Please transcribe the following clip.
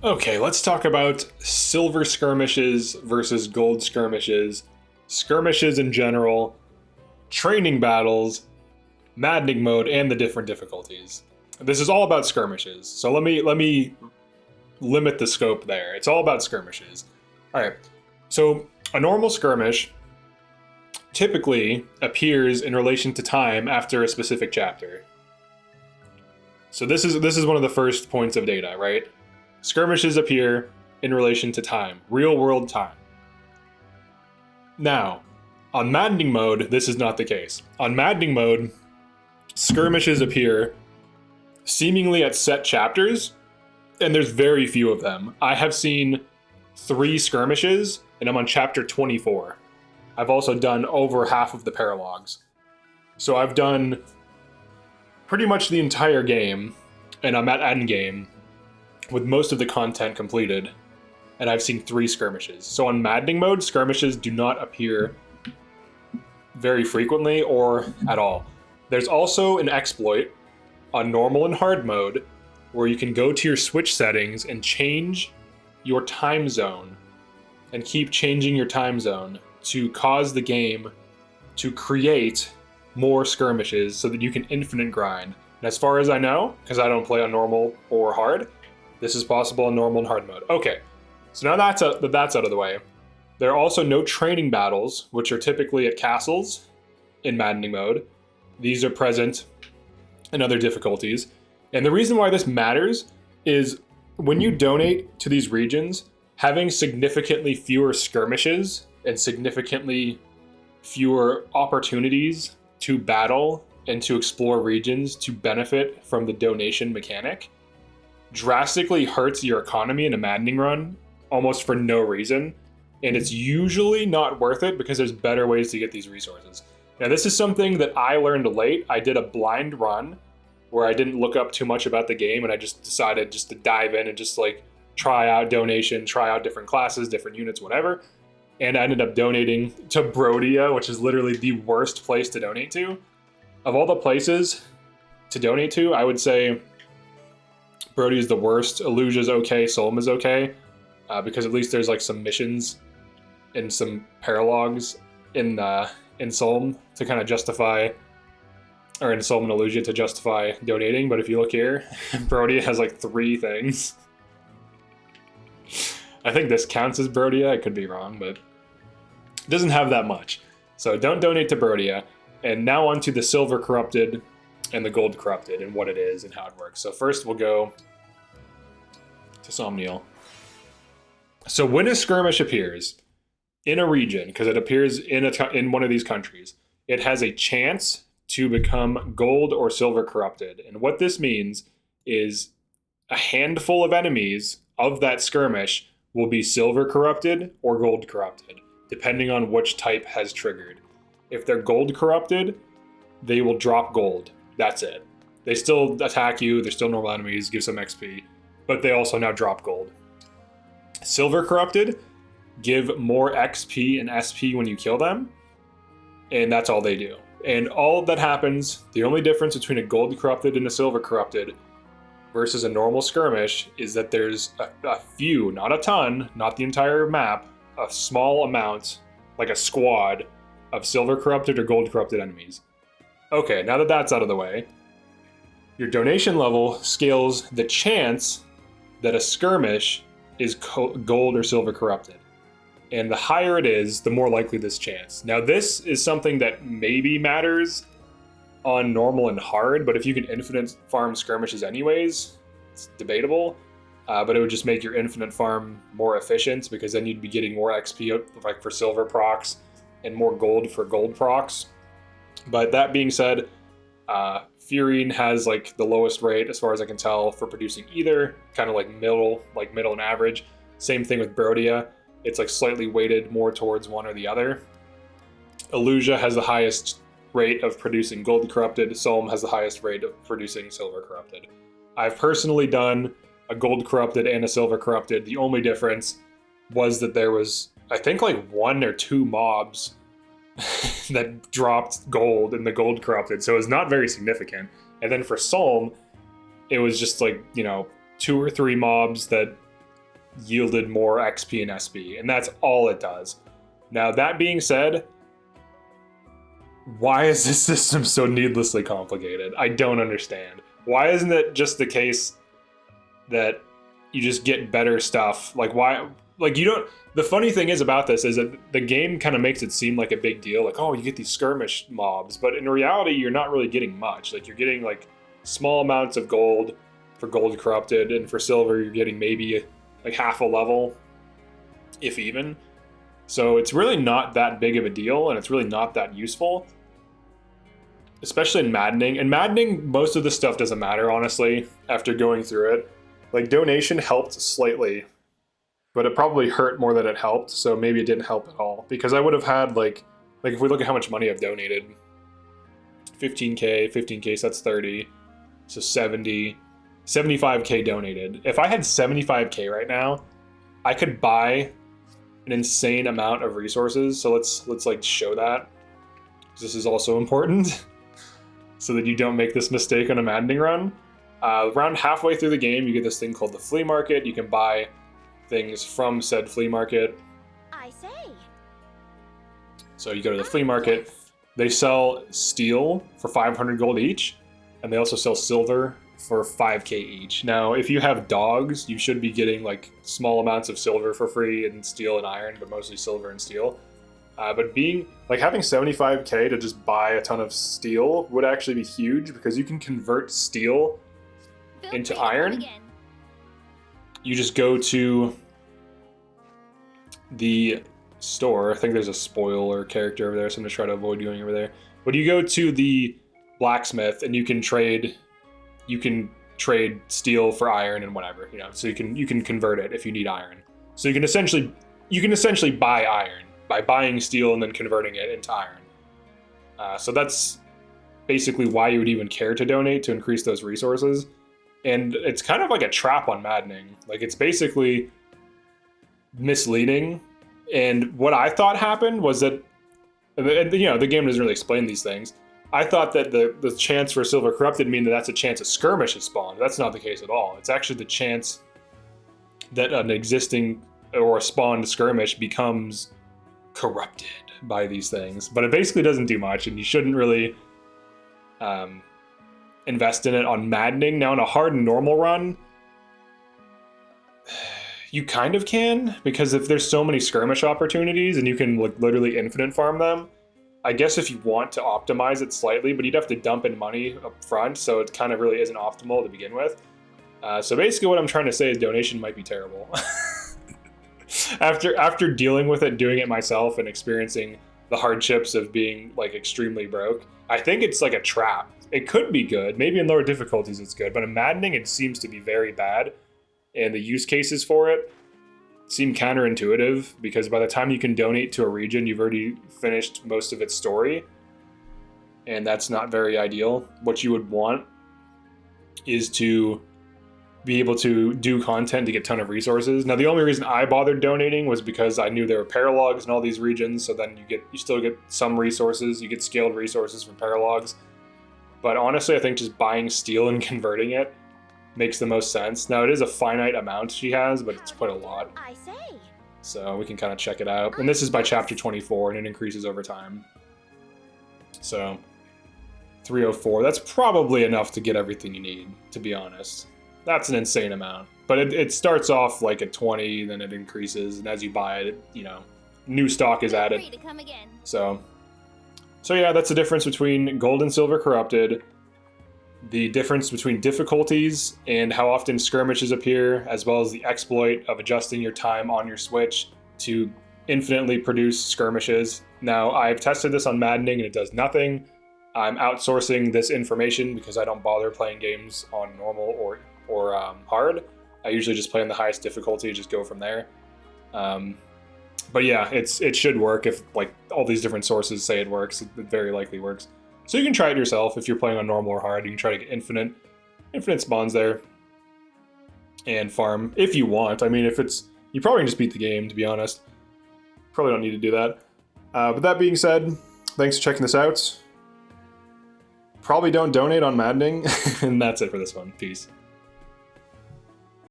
Okay, let's talk about silver skirmishes versus gold skirmishes, skirmishes in general, training battles, maddening mode, and the different difficulties. This is all about skirmishes, so let me limit the scope there. It's all about skirmishes. All right, so a normal skirmish typically appears in relation to time after a specific chapter. So this is one of the first points of data, right? Skirmishes appear in relation to time, real world time. Now, on maddening mode, this is not the case. On maddening mode, skirmishes appear seemingly at set chapters, and there's very few of them. I have seen 3 skirmishes, and I'm on chapter 24. I've also done over half of the paralogs. So I've done pretty much the entire game, and I'm at endgame with most of the content completed, and I've seen 3 skirmishes. So on maddening mode, skirmishes do not appear very frequently or at all. There's also an exploit on normal and hard mode where you can go to your Switch settings and change your time zone and keep changing your time zone to cause the game to create more skirmishes so that you can infinite grind. And as far as I know, because I don't play on normal or hard, this is possible in normal and hard mode. Okay, so now that's out of the way. There are also no training battles, which are typically at castles in maddening mode. These are present in other difficulties. And the reason why this matters is when you donate to these regions, having significantly fewer skirmishes and significantly fewer opportunities to battle and to explore regions to benefit from the donation mechanic drastically hurts your economy in a maddening run almost for no reason, and it's usually not worth it because there's better ways to get these resources. Now, this is something that I learned late. I did a blind run where I didn't look up too much about the game, and I just decided just to dive in and just like try out donation, try out different classes, different units, whatever. And I ended up donating to Brodia, which is literally the worst place to donate to. Of all the places to donate to, I would say Brodia is the worst. Illusia's okay, Solm is okay, because at least there's like some missions and some paralogs in Solm to kind of justify, or in Solm and Illusia to justify donating. But if you look here, Brodia has like 3 things. I think this counts as Brodia. I could be wrong, but it doesn't have that much. So don't donate to Brodia. And now on to the silver corrupted and the gold corrupted and what it is and how it works. So first we'll go to Somniel. So when a skirmish appears in a region, because it appears in one of these countries, it has a chance to become gold or silver corrupted. And what this means is a handful of enemies of that skirmish will be silver corrupted or gold corrupted, depending on which type has triggered. If they're gold corrupted, they will drop gold. That's it. They still attack you, they're still normal enemies, give some XP, but they also now drop gold. Silver corrupted give more XP and SP when you kill them, and that's all they do. And all that happens, the only difference between a gold corrupted and a silver corrupted versus a normal skirmish is that there's a few, not a ton, not the entire map, a small amount, like a squad of silver corrupted or gold corrupted enemies. Okay, now that that's out of the way, your donation level scales the chance that a skirmish is gold or silver corrupted. And the higher it is, the more likely this chance. Now this is something that maybe matters on normal and hard, but if you can infinite farm skirmishes anyways, it's debatable. But it would just make your infinite farm more efficient because then you'd be getting more XP like for silver procs and more gold for gold procs. But that being said, Furine has like the lowest rate as far as I can tell for producing either, kind of like middle and average. Same thing with Brodia. It's like slightly weighted more towards one or the other. Illusia has the highest rate of producing gold corrupted. Solm has the highest rate of producing silver corrupted. I've personally done a gold corrupted and a silver corrupted. The only difference was that there was, I think, like 1 or 2 mobs that dropped gold in the gold corrupted, so it was not very significant. And then for Solm, it was just like, 2 or 3 mobs that yielded more XP and SP, and that's all it does. Now, that being said, why is this system so needlessly complicated? I don't understand. Why isn't it just the case that you just get better stuff? Like, why? Like, you don't. The funny thing is about this is that the game kind of makes it seem like a big deal. Like, oh, you get these skirmish mobs, but in reality, you're not really getting much. Like, you're getting like small amounts of gold for gold corrupted, and for silver, you're getting maybe like half a level, if even. So it's really not that big of a deal, and it's really not that useful, especially in Maddening. In Maddening, most of the stuff doesn't matter, honestly, after going through it. Like, donation helped slightly, but it probably hurt more than it helped, so maybe it didn't help at all. Because I would have had, like if we look at how much money I've donated, 15K, so that's 30, so 70, 75K donated. If I had 75K right now, I could buy an insane amount of resources. So let's like show that. This is also important so that you don't make this mistake on a Maddening run. Around halfway through the game, you get this thing called the flea market. You can buy things from said flea market. I say. So you go to the flea market. Yes. They sell steel for 500 gold each, and they also sell silver for 5K each. Now, if you have dogs, you should be getting like small amounts of silver for free and steel and iron, but mostly silver and steel. But being like having 75K to just buy a ton of steel would actually be huge, because you can convert steel into iron. You just go to the store. I think there's a spoiler character over there, so I'm gonna try to avoid going over there. But you go to the blacksmith and you can trade steel for iron and whatever, you know. So you can convert it if you need iron. So you can essentially buy iron by buying steel and then converting it into iron. So that's basically why you would even care to donate, to increase those resources. And it's kind of like a trap on Maddening. Like, it's basically misleading. And what I thought happened was that, you know, the game doesn't really explain these things. I thought that the chance for silver corrupted mean that that's a chance a skirmish is spawned. That's not the case at all. It's actually the chance that an existing or a spawned skirmish becomes corrupted by these things. But it basically doesn't do much, and you shouldn't really invest in it on Maddening. Now, in a hard and normal run, you kind of can, because if there's so many skirmish opportunities and you can like literally infinite farm them, I guess if you want to optimize it slightly, but you'd have to dump in money up front, so it kind of really isn't optimal to begin with. So basically what I'm trying to say is donation might be terrible. After dealing with it, doing it myself, and experiencing the hardships of being like extremely broke, I think it's like a trap. It could be good. Maybe in lower difficulties it's good, but in Maddening it seems to be very bad. And the use cases for it seem counterintuitive, because by the time you can donate to a region, you've already finished most of its story. And that's not very ideal. What you would want is to be able to do content to get a ton of resources. Now, the only reason I bothered donating was because I knew there were paralogs in all these regions, so then you still get some resources. You get scaled resources from paralogs. But honestly, I think just buying steel and converting it makes the most sense. Now, it is a finite amount she has, but it's quite a lot. I say. So we can kind of check it out. And this is by chapter 24, and it increases over time. So 304, that's probably enough to get everything you need, to be honest. That's an insane amount. But it starts off like at 20, then it increases, and as you buy it, you know, new stock is added. Free to come again. So yeah, that's the difference between gold and silver corrupted. The difference between difficulties and how often skirmishes appear, as well as the exploit of adjusting your time on your Switch to infinitely produce skirmishes. Now, I've tested this on Maddening and it does nothing. I'm outsourcing this information because I don't bother playing games on normal or hard. I usually just play on the highest difficulty and just go from there. But yeah, it should work. If like all these different sources say it works, it very likely works. So you can try it yourself if you're playing on normal or hard. You can try to get infinite spawns there and farm if you want. I mean, you probably can just beat the game, to be honest. Probably don't need to do that. But that being said, thanks for checking this out. Probably don't donate on Maddening, and that's it for this one. Peace.